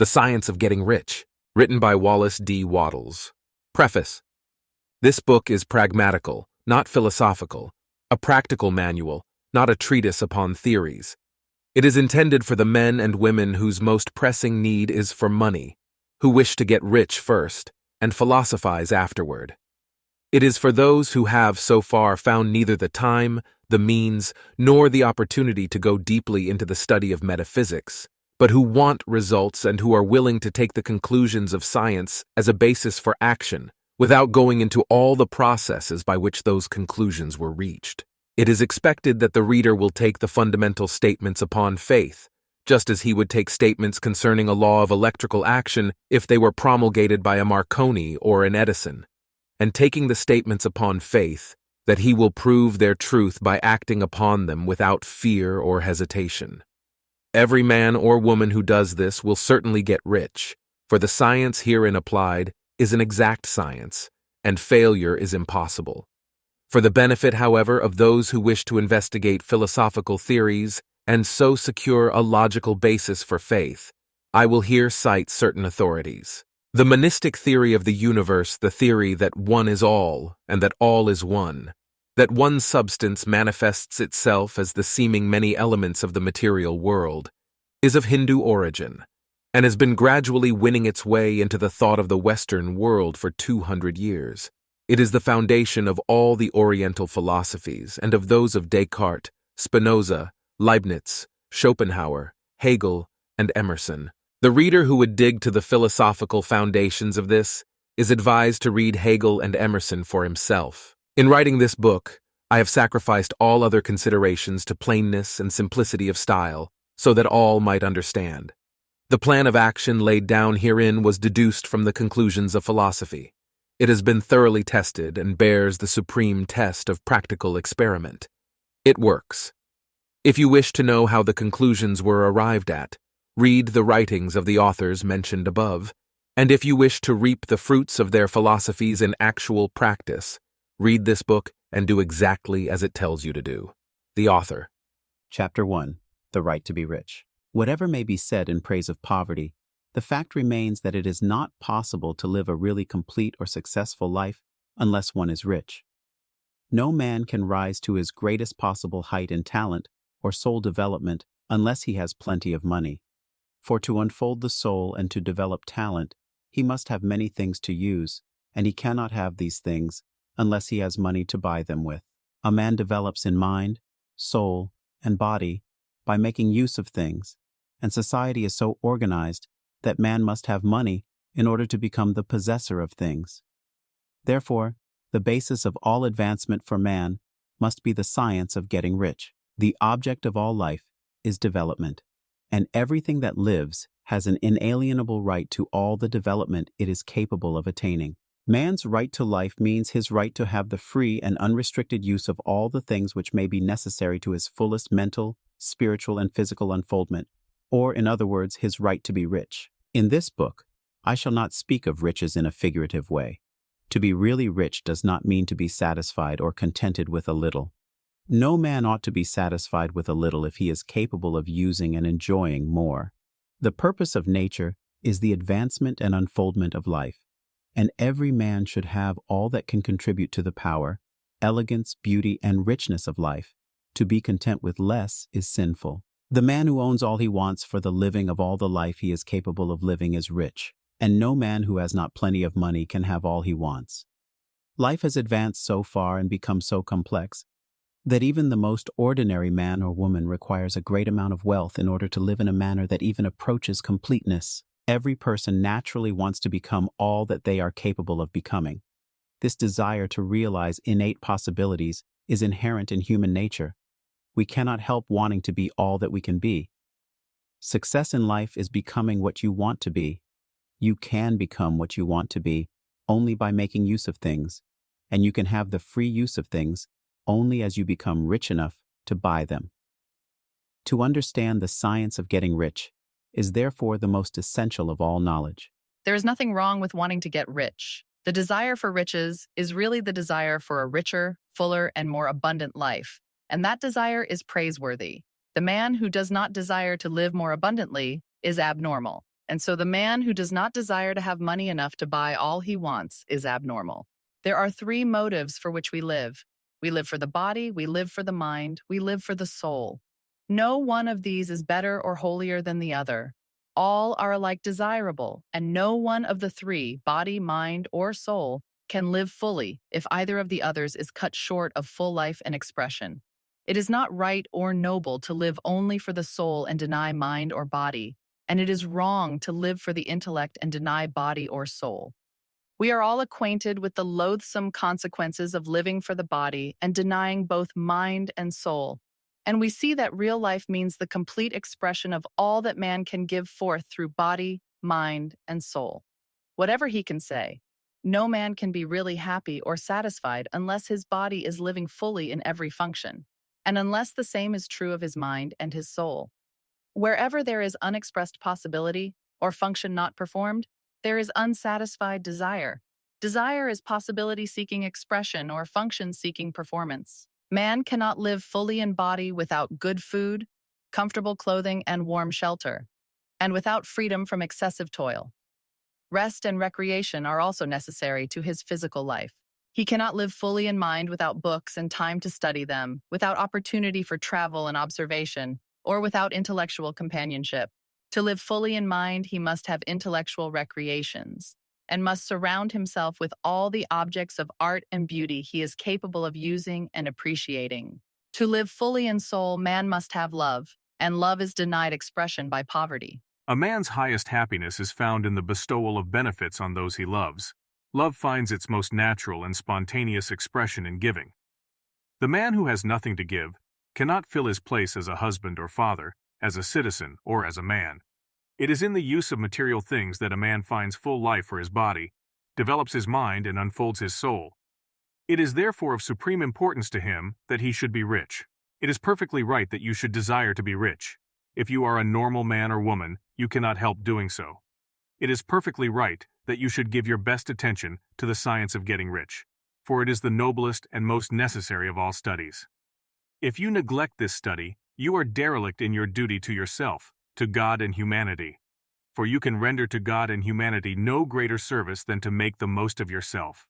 The Science of Getting Rich, written by Wallace D. Wattles. Preface. This book is pragmatical, not philosophical, a practical manual, not a treatise upon theories. It is intended for the men and women whose most pressing need is for money, who wish to get rich first and philosophize afterward. It is for those who have so far found neither the time, the means, nor the opportunity to go deeply into the study of metaphysics, but who want results and who are willing to take the conclusions of science as a basis for action, without going into all the processes by which those conclusions were reached. It is expected that the reader will take the fundamental statements upon faith, just as he would take statements concerning a law of electrical action if they were promulgated by a Marconi or an Edison, and taking the statements upon faith, that he will prove their truth by acting upon them without fear or hesitation. Every man or woman who does this will certainly get rich, for the science herein applied is an exact science, and failure is impossible. For the benefit, however, of those who wish to investigate philosophical theories and so secure a logical basis for faith, I will here cite certain authorities. The monistic theory of the universe, the theory that one is all and that all is one, that one substance manifests itself as the seeming many elements of the material world, is of Hindu origin, and has been gradually winning its way into the thought of the Western world for 200 years. It is the foundation of all the Oriental philosophies and of those of Descartes, Spinoza, Leibniz, Schopenhauer, Hegel, and Emerson. The reader who would dig to the philosophical foundations of this is advised to read Hegel and Emerson for himself. In writing this book, I have sacrificed all other considerations to plainness and simplicity of style, so that all might understand. The plan of action laid down herein was deduced from the conclusions of philosophy. It has been thoroughly tested and bears the supreme test of practical experiment. It works. If you wish to know how the conclusions were arrived at, read the writings of the authors mentioned above, and if you wish to reap the fruits of their philosophies in actual practice, read this book and do exactly as it tells you to do. The author. Chapter 1. The Right to be Rich. Whatever may be said in praise of poverty, the fact remains that it is not possible to live a really complete or successful life unless one is rich. No man can rise to his greatest possible height in talent or soul development unless he has plenty of money. For to unfold the soul and to develop talent, he must have many things to use, and he cannot have these things unless he has money to buy them with. A man develops in mind, soul, and body by making use of things, and society is so organized that man must have money in order to become the possessor of things. Therefore, the basis of all advancement for man must be the science of getting rich. The object of all life is development, and everything that lives has an inalienable right to all the development it is capable of attaining. Man's right to life means his right to have the free and unrestricted use of all the things which may be necessary to his fullest mental, spiritual, and physical unfoldment, or, in other words, his right to be rich. In this book, I shall not speak of riches in a figurative way. To be really rich does not mean to be satisfied or contented with a little. No man ought to be satisfied with a little if he is capable of using and enjoying more. The purpose of nature is the advancement and unfoldment of life, and every man should have all that can contribute to the power, elegance, beauty, and richness of life. To be content with less is sinful. The man who owns all he wants for the living of all the life he is capable of living is rich, and no man who has not plenty of money can have all he wants. Life has advanced so far and become so complex that even the most ordinary man or woman requires a great amount of wealth in order to live in a manner that even approaches completeness. Every person naturally wants to become all that they are capable of becoming. This desire to realize innate possibilities is inherent in human nature. We cannot help wanting to be all that we can be. Success in life is becoming what you want to be. You can become what you want to be only by making use of things, and you can have the free use of things only as you become rich enough to buy them. To understand the science of getting rich is therefore the most essential of all knowledge. There is nothing wrong with wanting to get rich. The desire for riches is really the desire for a richer, fuller, and more abundant life, and that desire is praiseworthy. The man who does not desire to live more abundantly is abnormal, And so the man who does not desire to have money enough to buy all he wants is abnormal. There are three motives for which we live. We live for the body, we live for the mind, we live for the soul. No one of these is better or holier than the other. All are alike desirable, and no one of the three, body, mind, or soul, can live fully if either of the others is cut short of full life and expression. It is not right or noble to live only for the soul and deny mind or body, and it is wrong to live for the intellect and deny body or soul. We are all acquainted with the loathsome consequences of living for the body and denying both mind and soul, and we see that real life means the complete expression of all that man can give forth through body, mind, and soul. Whatever he can say, no man can be really happy or satisfied unless his body is living fully in every function, and unless the same is true of his mind and his soul. Wherever there is unexpressed possibility or function not performed, there is unsatisfied desire. Desire is possibility-seeking expression or function-seeking performance. Man cannot live fully in body without good food, comfortable clothing, and warm shelter, and without freedom from excessive toil. Rest and recreation are also necessary to his physical life. He cannot live fully in mind without books and time to study them, without opportunity for travel and observation, or without intellectual companionship. To live fully in mind, he must have intellectual recreations, and must surround himself with all the objects of art and beauty he is capable of using and appreciating. To live fully in soul, man must have love, and love is denied expression by poverty. A man's highest happiness is found in the bestowal of benefits on those he loves. Love finds its most natural and spontaneous expression in giving. The man who has nothing to give cannot fill his place as a husband or father, as a citizen, or as a man. It is in the use of material things that a man finds full life for his body, develops his mind, and unfolds his soul. It is therefore of supreme importance to him that he should be rich. It is perfectly right that you should desire to be rich. If you are a normal man or woman, you cannot help doing so. It is perfectly right that you should give your best attention to the science of getting rich, for it is the noblest and most necessary of all studies. If you neglect this study, you are derelict in your duty to yourself, to God and humanity. For you can render to God and humanity no greater service than to make the most of yourself.